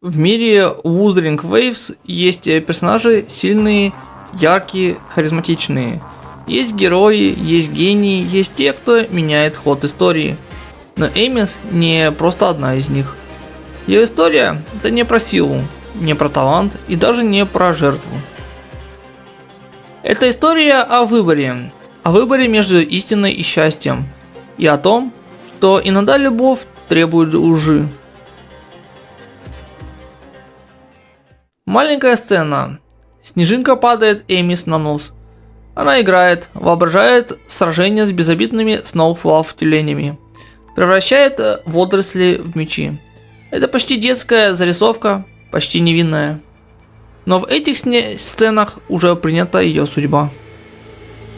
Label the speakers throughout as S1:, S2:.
S1: В мире Wuthering Waves есть персонажи сильные, яркие, харизматичные. Есть герои, есть гении, есть те, кто меняет ход истории. Но Эмис не просто одна из них. Ее история – это не про силу, не про талант и даже не про жертву. Это история о выборе между истиной и счастьем, и о том, что иногда любовь требует лжи. Маленькая сцена. Снежинка падает Эмис на нос. Она играет, воображает сражение с безобидными Snowflake тюленями, превращает водоросли в мечи. Это почти детская зарисовка, почти невинная. Но в этих сценах уже принята ее судьба.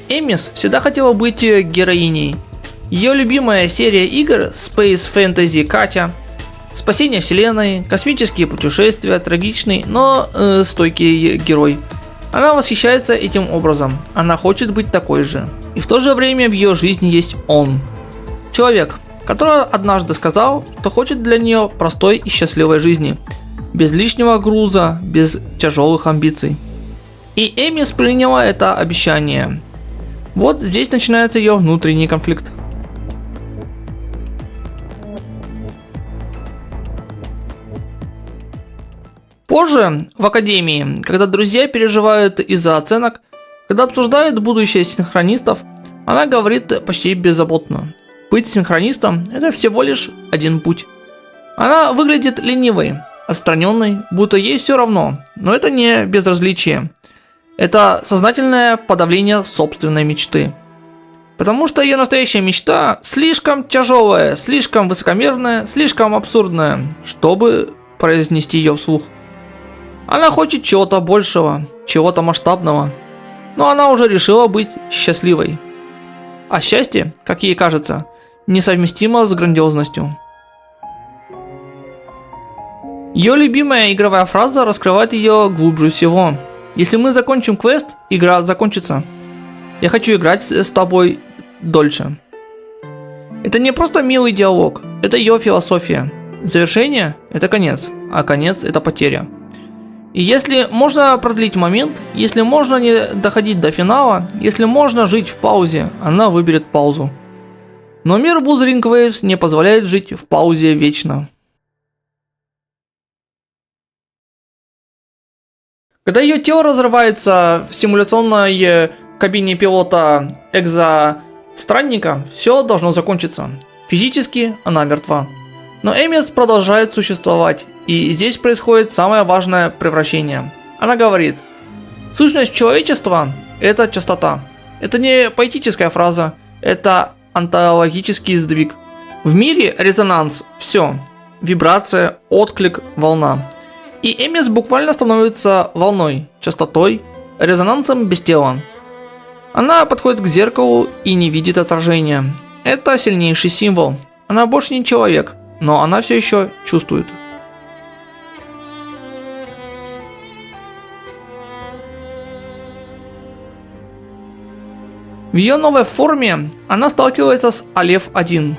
S1: Эмис всегда хотела быть героиней. Ее любимая серия игр Space Fantasy Катя, спасение вселенной, космические путешествия, трагичный, но стойкий герой. Она восхищается этим образом, она хочет быть такой же. И в то же время в ее жизни есть он. Человек, который однажды сказал, что хочет для нее простой и счастливой жизни. Без лишнего груза, без тяжелых амбиций. И Эмис приняла это обещание. Вот здесь начинается ее внутренний конфликт. Позже, в академии, когда друзья переживают из-за оценок, когда обсуждают будущее синхронистов, она говорит почти беззаботно. Быть синхронистом – это всего лишь один путь. Она выглядит ленивой, отстраненной, будто ей все равно, но это не безразличие. Это сознательное подавление собственной мечты. Потому что ее настоящая мечта слишком тяжелая, слишком высокомерная, слишком абсурдная, чтобы произнести ее вслух. Она хочет чего-то большего, чего-то масштабного, но она уже решила быть счастливой. А счастье, как ей кажется, несовместимо с грандиозностью. Ее любимая игровая фраза раскрывает ее глубже всего. Если мы закончим квест, игра закончится. Я хочу играть с тобой дольше. Это не просто милый диалог, это ее философия. Завершение – это конец, а конец – это потеря. И если можно продлить момент, если можно не доходить до финала, если можно жить в паузе, она выберет паузу. Но мир Wuthering Waves не позволяет жить в паузе вечно. Когда ее тело разрывается в симуляционной кабине пилота экзостранника, все должно закончиться. Физически она мертва. Но Эмис продолжает существовать, и здесь происходит самое важное превращение. Она говорит: сущность человечества – это частота. Это не поэтическая фраза, это онтологический сдвиг. В мире резонанс – все. Вибрация, отклик, волна. И Эмис буквально становится волной, частотой, резонансом без тела. Она подходит к зеркалу и не видит отражения. Это сильнейший символ. Она больше не человек, но она все еще чувствует. В ее новой форме она сталкивается с Алеф-1.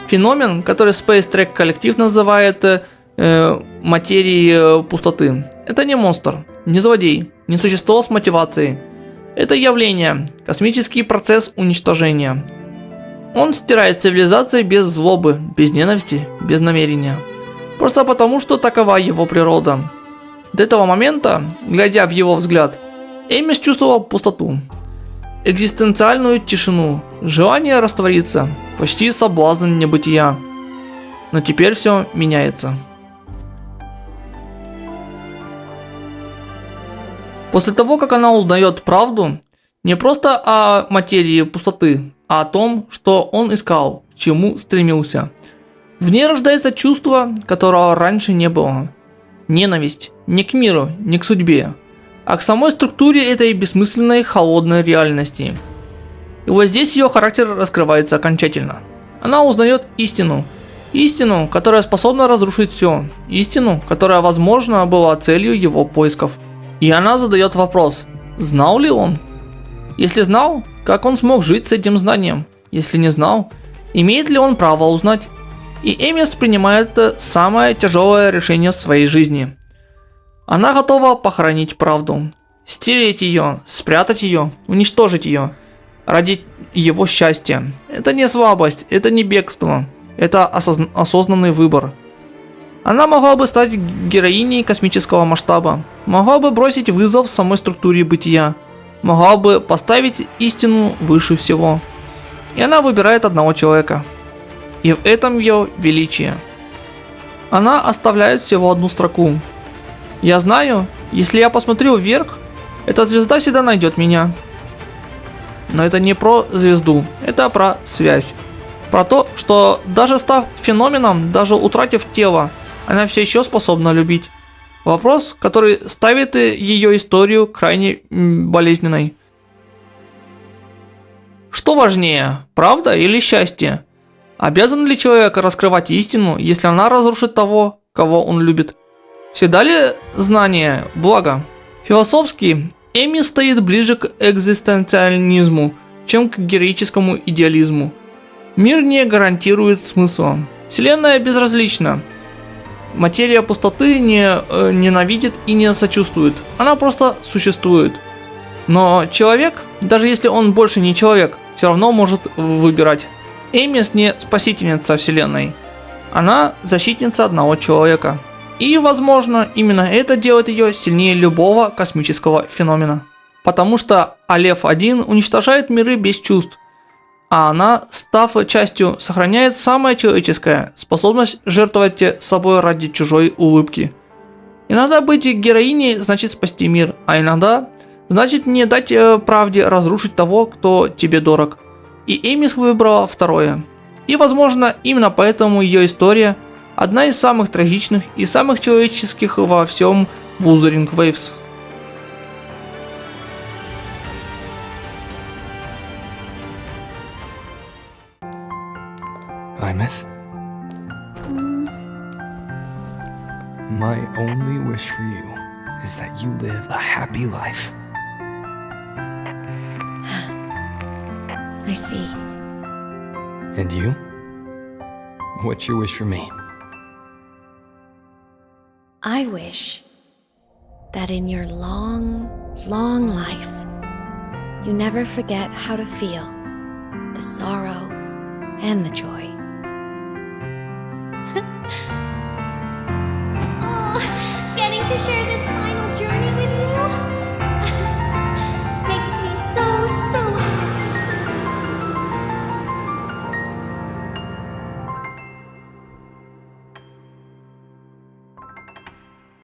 S1: Феномен, который Space Track коллектив называет материей пустоты. Это не монстр, не злодей, не существо с мотивацией. Это явление, космический процесс уничтожения. Он стирает цивилизации без злобы, без ненависти, без намерения. Просто потому, что такова его природа. До этого момента, глядя в его взгляд, Эмис чувствовала пустоту. Экзистенциальную тишину, желание раствориться, почти соблазн небытия. Но теперь все меняется. После того, как она узнает правду, не просто о материи пустоты, а о том, что он искал, к чему стремился. В ней рождается чувство, которого раньше не было. Ненависть не к миру, не к судьбе, а к самой структуре этой бессмысленной холодной реальности. И вот здесь ее характер раскрывается окончательно. Она узнает истину. Истину, которая способна разрушить все. Истину, которая, возможно, была целью его поисков. И она задает вопрос: знал ли он? Если знал, как он смог жить с этим знанием? Если не знал, имеет ли он право узнать? И Эмис принимает самое тяжелое решение в своей жизни. Она готова похоронить правду, стереть ее, спрятать ее, уничтожить ее ради его счастья. Это не слабость, это не бегство, это осознанный выбор. Она могла бы стать героиней космического масштаба, могла бы бросить вызов самой структуре бытия, могла бы поставить истину выше всего. И она выбирает одного человека. И в этом ее величие. Она оставляет всего одну строку. Я знаю, если я посмотрю вверх, эта звезда всегда найдет меня. Но это не про звезду, это про связь. Про то, что даже став феноменом, даже утратив тело, она все еще способна любить. Вопрос, который ставит ее историю крайне болезненной. Что важнее, правда или счастье? Обязан ли человек раскрывать истину, если она разрушит того, кого он любит? Всегда ли знание благо? Философски, Эми стоит ближе к экзистенциализму, чем к героическому идеализму. Мир не гарантирует смысла. Вселенная безразлична. Материя пустоты не ненавидит и не сочувствует. Она просто существует. Но человек, даже если он больше не человек, все равно может выбирать. Эмис не спасительница Вселенной. Она защитница одного человека. И, возможно, именно это делает ее сильнее любого космического феномена. Потому что Алеф-1 уничтожает миры без чувств. А она, став частью, сохраняет самое человеческое – способность жертвовать собой ради чужой улыбки. Иногда быть героиней значит спасти мир, а иногда значит не дать правде разрушить того, кто тебе дорог. И Эмис выбрала второе. И, возможно, именно поэтому ее история – одна из самых трагичных и самых человеческих во всем Wuthering Waves.
S2: Imeth? My only wish for you is that you live a happy life.
S3: I see.
S2: And you? What's your wish for me?
S3: I wish that in your long, long life, you never forget how to feel the sorrow and the joy.